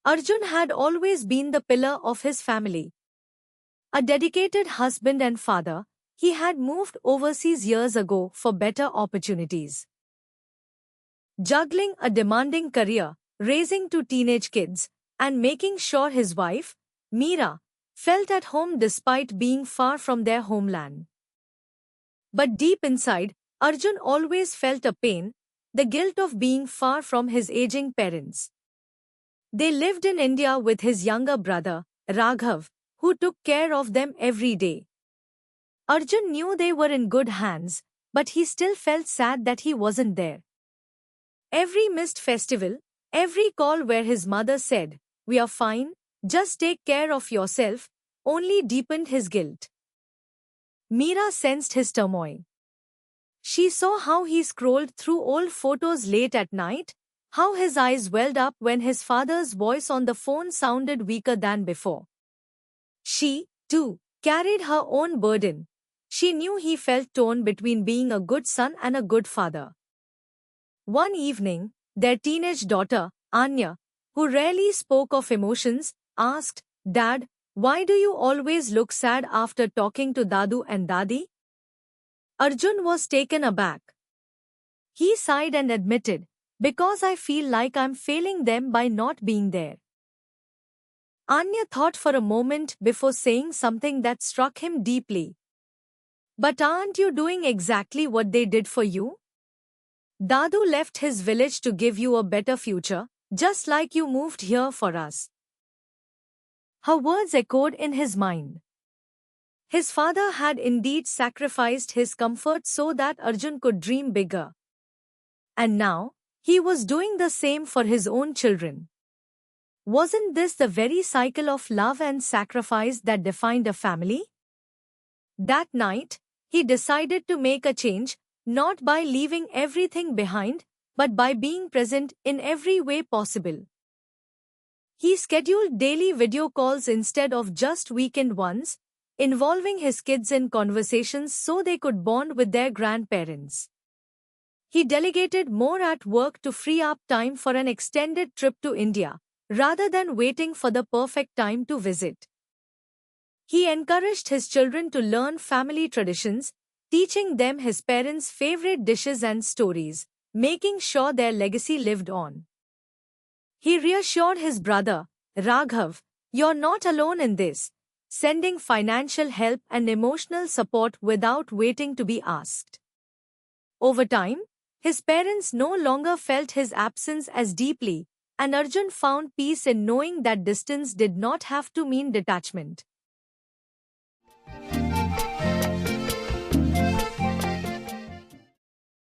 Arjun had always been the pillar of his family. A dedicated husband and father, he had moved overseas years ago for better opportunities. Juggling a demanding career, raising two teenage kids, and making sure his wife, Meera, felt at home despite being far from their homeland. But deep inside, Arjun always felt a pain, the guilt of being far from his aging parents. They lived in India with his younger brother, Raghav, who took care of them every day. Arjun knew they were in good hands, but he still felt sad that he wasn't there. Every missed festival, every call where his mother said, "We are fine, just take care of yourself," only deepened his guilt. Meera sensed his turmoil. She saw how he scrolled through old photos late at night, how his eyes welled up when his father's voice on the phone sounded weaker than before. She, too, carried her own burden. She knew he felt torn between being a good son and a good father. One evening, their teenage daughter, Anya, who rarely spoke of emotions, asked, "Dad, why do you always look sad after talking to Dadu and Dadi?" Arjun was taken aback. He sighed and admitted, "Because I feel like I'm failing them by not being there." Anya thought for a moment before saying something that struck him deeply. "But aren't you doing exactly what they did for you? Dadu left his village to give you a better future, just like you moved here for us." Her words echoed in his mind. His father had indeed sacrificed his comfort so that Arjun could dream bigger. And now, he was doing the same for his own children. Wasn't this the very cycle of love and sacrifice that defined a family? That night, he decided to make a change, not by leaving everything behind, but by being present in every way possible. He scheduled daily video calls instead of just weekend ones, involving his kids in conversations so they could bond with their grandparents. He delegated more at work to free up time for an extended trip to India, rather than waiting for the perfect time to visit. He encouraged his children to learn family traditions, teaching them his parents' favorite dishes and stories, making sure their legacy lived on. He reassured his brother, Raghav, "You're not alone in this," sending financial help and emotional support without waiting to be asked. Over time, his parents no longer felt his absence as deeply, and Arjun found peace in knowing that distance did not have to mean detachment.